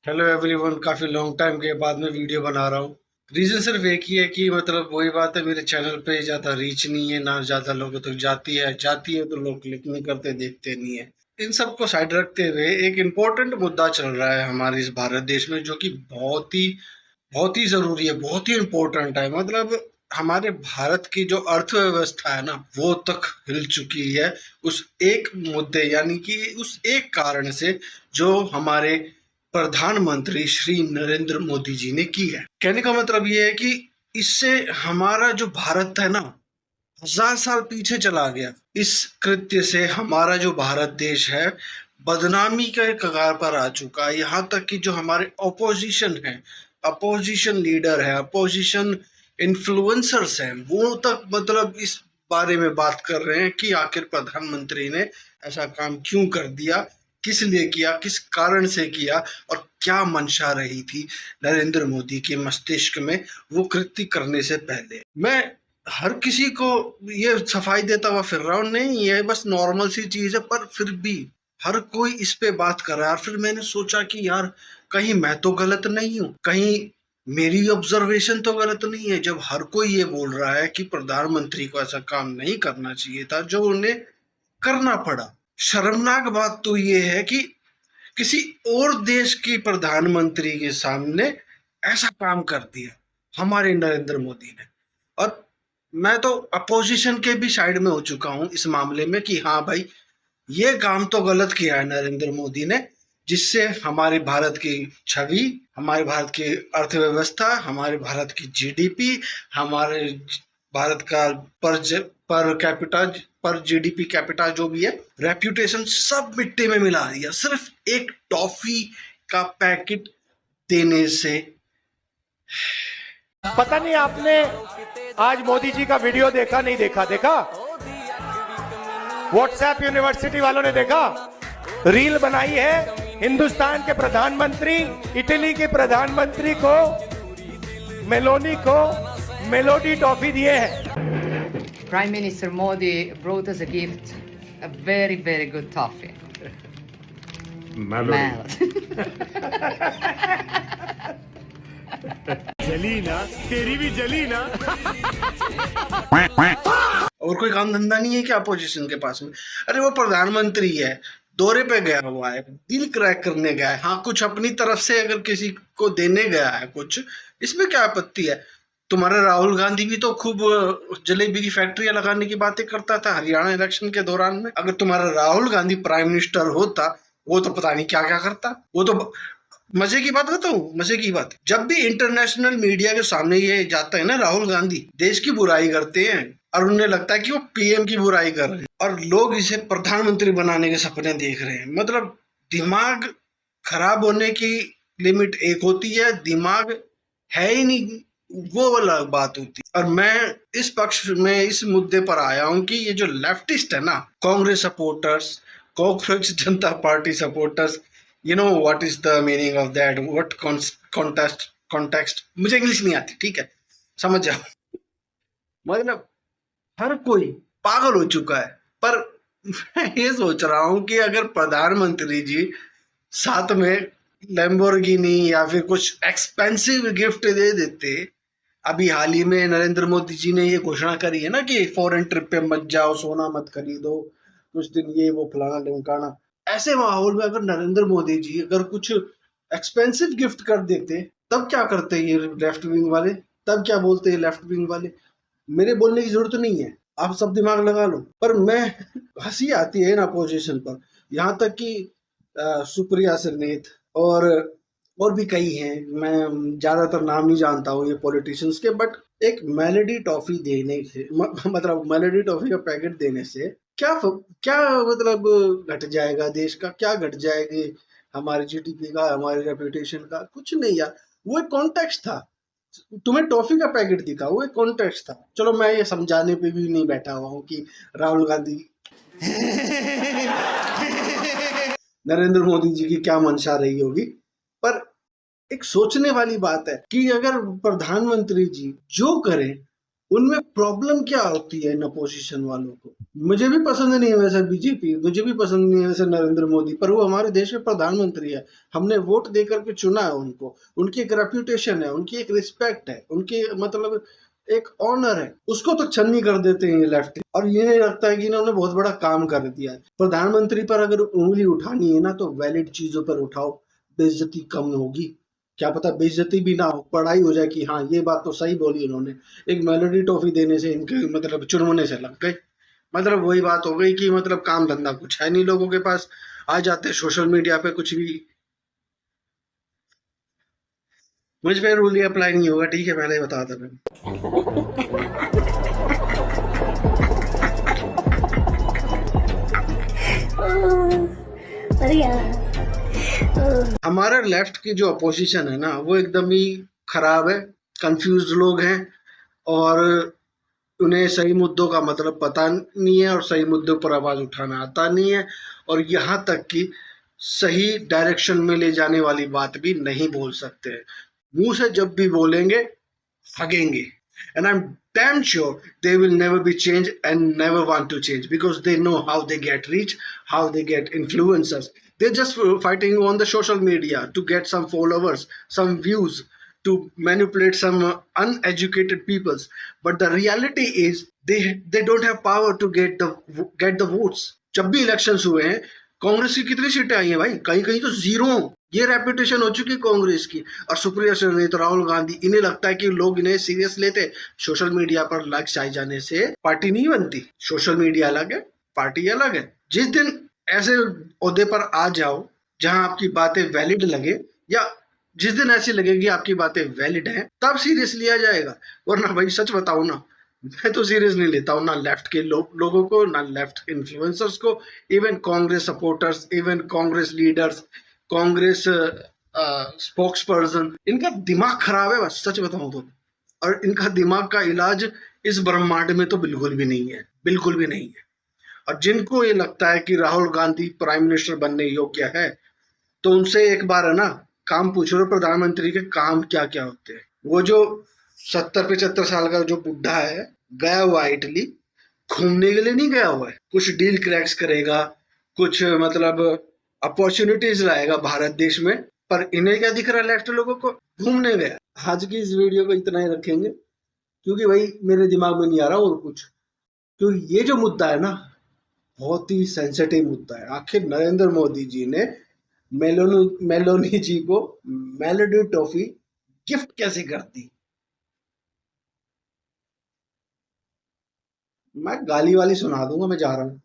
Hello everyone, काफ़ी long time के बाद मैं वीडियो बना रहा हूँ। रीज़न सिर्फ एक ही है कि मतलब वही बात है, मेरे चैनल पे ज़्यादा रीच नहीं है, ना ज़्यादा लोगों तक जाती है तो लोग क्लिक नहीं करते, देखते नहीं है। इन सब को साइड रखते हुए एक इम्पोर्टेंट मुद्दा चल रहा है हमारे इस भारत देश में, जो कि बहुत ही ज़रूरी है, बहुत ही इम्पोर्टेंट है। मतलब हमारे भारत की जो अर्थव्यवस्था है ना, वो तक हिल चुकी है उस एक मुद्दे, यानी कि उस एक कारण से, जो हमारे प्रधानमंत्री श्री नरेंद्र मोदी जी ने की है। कहने का मतलब ये है कि इससे हमारा जो भारत है ना, 1000 साल पीछे चला गया। इस कृत्य से हमारा जो भारत देश है बदनामी के कगार पर आ चुका है। यहाँ तक कि जो हमारे ऑपोजिशन है, अपोजिशन लीडर है, अपोजिशन इन्फ्लुएंसर्स हैं, वो तक मतलब इस बारे में बात कर रहे हैं कि आखिर प्रधानमंत्री ने ऐसा काम क्यों कर दिया, किस लिए किया, किस कारण से किया, और क्या मंशा रही थी नरेंद्र मोदी के मस्तिष्क में वो कृत्य करने से पहले। मैं हर किसी को ये सफाई देता हुआ फिर रहा हूँ, नहीं ये बस नॉर्मल सी चीज है, पर फिर भी हर कोई इस पे बात कर रहा है। फिर मैंने सोचा कि यार, कहीं मैं तो गलत नहीं हूँ, कहीं मेरी ऑब्जर्वेशन तो गलत नहीं है, जब हर कोई ये बोल रहा है कि प्रधानमंत्री को ऐसा काम नहीं करना चाहिए था जो उन्हें करना पड़ा। शर्मनाक बात तो ये है कि किसी और देश की प्रधानमंत्री के सामने ऐसा काम कर दिया हमारे नरेंद्र मोदी ने। और मैं तो अपोजिशन के भी साइड में हो चुका हूं इस मामले में कि हाँ भाई, ये काम तो गलत किया है नरेंद्र मोदी ने, जिससे हमारे भारत की छवि, हमारे भारत की अर्थव्यवस्था, हमारे भारत की जीडीपी, हमारे भारत का पर पर कैपिटा पर जीडीपी कैपिटा जो भी है, रेप्यूटेशन, सब मिट्टी में मिला दिया सिर्फ एक टॉफी का पैकेट देने से। पता नहीं आपने आज मोदी जी का वीडियो देखा नहीं देखा? देखा? व्हाट्सएप यूनिवर्सिटी वालों ने देखा? रील बनाई है, हिंदुस्तान के प्रधानमंत्री इटली के प्रधानमंत्री को, मेलोनी को मेलोडी टॉफी दिए हैं। Prime Minister Modi brought us a gift, a very, very good toffee. Melody. जली ना, तेरी भी जली ना। और कोई काम धंधा नहीं है क्या अपोजिशन के पास में? अरे वो प्रधानमंत्री है, दौरे पे गया हुआ है, डील क्रैक करने गया है, हाँ कुछ अपनी तरफ से अगर किसी को देने गया है कुछ, इसमें क्या आपत्ति है? तुम्हारा राहुल गांधी भी तो खूब जलेबी की फैक्ट्रियां लगाने की बातें करता था हरियाणा इलेक्शन के दौरान में। अगर तुम्हारा राहुल गांधी प्राइम मिनिस्टर होता, वो तो पता नहीं क्या क्या करता। वो तो मजे की बात बताऊं, मजे की बात, जब भी इंटरनेशनल मीडिया के सामने ये जाता है ना, राहुल गांधी देश की बुराई करते हैं और उन्हें लगता है कि वो पीएम की बुराई कर रहे हैं, और लोग इसे प्रधानमंत्री बनाने के सपने देख रहे हैं। मतलब दिमाग खराब होने की लिमिट एक होती है, दिमाग है ही नहीं, वो वाला बात होती है। और मैं इस पक्ष में इस मुद्दे पर आया हूं कि ये जो लेफ्टिस्ट है ना, Congress supporters, cockroach Janata party supporters, you know what is the meaning of that, what context, मुझे इंग्लिश नहीं आती, ठीक है, समझ जाओ। मतलब हर कोई पागल हो चुका है। पर मैं ये सोच रहा हूं कि अगर प्रधानमंत्री जी साथ में लैम्बोर्गिनी या फिर कुछ एक्सपेंसिव गिफ्ट दे देते। अभी हाल ही में नरेंद्र मोदी जी ने ये घोषणा करी है ना कि फॉरेन ट्रिप पे मत जाओ, सोना मत खरीदो, कुछ दिन ये वो फलाना ढिमकाना। ऐसे माहौल में अगर नरेंद्र मोदी जी अगर कुछ एक्सपेंसिव गिफ्ट कर देते, तब क्या करते ये लेफ्ट विंग वाले? तब क्या बोलते हैं लेफ्ट विंग वाले? मेरे बोलने की जरूरत नहीं है, आप सब दिमाग लगा लो। पर मैं हंसी आती है ना अपोजिशन पर, यहाँ तक कि सुप्रिया सिरनेत और भी कई हैं, मैं ज्यादातर नाम नहीं जानता हूँ ये पॉलिटिशियंस के, बट एक मेलोडी टॉफी देने से मतलब मेलोडी टॉफी का पैकेट देने से क्या मतलब घट जाएगा देश का, क्या घट जाएगी हमारे जीडीपी का, हमारे रेपुटेशन का? कुछ नहीं यार, वो एक कॉन्टेक्स्ट था। तुम्हें टॉफी का पैकेट दिखा, वो एक कॉन्टेक्स्ट था। चलो मैं ये समझाने पे भी नहीं बैठा हुआ हूँ कि राहुल गांधी नरेंद्र मोदी जी की क्या मंशा रही होगी, पर एक सोचने वाली बात है कि अगर प्रधानमंत्री जी जो करें उनमें प्रॉब्लम क्या होती है इन अपोजिशन वालों को? मुझे भी पसंद नहीं है वैसे बीजेपी, मुझे भी पसंद नहीं है वैसे नरेंद्र मोदी, पर वो हमारे देश के प्रधानमंत्री है, हमने वोट दे करके चुना है उनको, उनकी एक रेप्यूटेशन है, उनकी एक रिस्पेक्ट है, उनकी मतलब एक ऑनर है, उसको तो छन्नी कर देते हैं ये लेफ्ट। और ये नहीं लगता है कि इन्होंने बहुत बड़ा काम कर दिया है। प्रधानमंत्री पर अगर उंगली उठानी है ना तो वैलिड चीजों पर उठाओ, बेइज्जती कम होगी। क्या पता बेइज्जती भी ना हो, पढ़ाई हो जाए कि हाँ ये बात तो सही बोली उन्होंने। एक मेलोडी टॉफी देने से इनके मतलब चुनमुने से लग गए। मतलब वही बात हो गई कि मतलब काम धंधा कुछ है नहीं लोगों के पास, आ जाते सोशल मीडिया पे कुछ भी। मुझ पे रूल ये अप्लाई नहीं होगा, ठीक है, पहले ही बता था मैं। अरे यार हमारे लेफ्ट की जो अपोजिशन है ना वो एकदम ही खराब है, कंफ्यूज लोग हैं, और उन्हें सही मुद्दों का मतलब पता नहीं है, और सही मुद्दों पर आवाज उठाना आता नहीं है, और यहाँ तक कि सही डायरेक्शन में ले जाने वाली बात भी नहीं बोल सकते हैं। मुंह से जब भी बोलेंगे हगेंगे, and I'm damn sure they will never be changed and never want to change because they know how they get reach, how they get influencers. They're just fighting on the social media to get some followers, some views, to manipulate some uneducated peoples. But the reality is they don't have power to get the votes. जब भी elections हुए हैं कांग्रेस की कितनी सीटें आई हैं भाई, कहीं कहीं तो जीरो। ये रेपुटेशन हो चुकी है कांग्रेस की। और सुप्रिया सुले तो राहुल गांधी, इन्हें लगता है कि लोग इन्हें सीरियस लेते। सोशल मीडिया पर लाइक्स आ जाने से पार्टी नहीं बनती। सोशल मीडिया अलग है, पार्टी अलग है। जिस दिन ऐसे ओहदे पर आ जाओ जहां आपकी बातें वैलिड लगे, या जिस दिन ऐसी लगेगी आपकी बातें वैलिड हैं, तब सीरियस लिया जाएगा। वरना भाई सच बताओ ना, मैं तो सीरियस नहीं लेता हूँ ना लेफ्ट के लोगों को, ना लेफ्ट इन्फ्लुएंसर्स को, even Congress supporters, even Congress leaders, Congress spokes person. इनका दिमाग खराब है बस, सच बताऊं तो। और इनका दिमाग का इलाज इस ब्रह्मांड में तो बिल्कुल भी नहीं है, बिल्कुल भी नहीं है। और जिनको ये लगता है कि राहुल गांधी प्राइम मिनिस्टर बनने योग्य है, तो उनसे एक बार है ना काम पूछ लो, प्रधानमंत्री के काम क्या क्या होते हैं। वो जो 70-75 साल का जो बुढ़ा है, गया हुआ है इटली, घूमने के लिए नहीं गया हुआ है, कुछ डील क्रैक्स करेगा, कुछ मतलब अपॉर्चुनिटीज लाएगा भारत देश में। पर इन्हें क्या दिख रहा है लेफ्ट लोगों को? घूमने गया। आज की इस वीडियो को इतना ही रखेंगे, क्योंकि भाई मेरे दिमाग में नहीं आ रहा और कुछ। क्योंकि ये जो मुद्दा है ना बहुत ही सेंसिटिव मुद्दा है। आखिर नरेंद्र मोदी जी ने मेलोनी जी को मेलोडी टॉफी गिफ्ट कैसे कर दी? मैं गाली वाली सुना दूंगा, मैं जा रहा हूँ।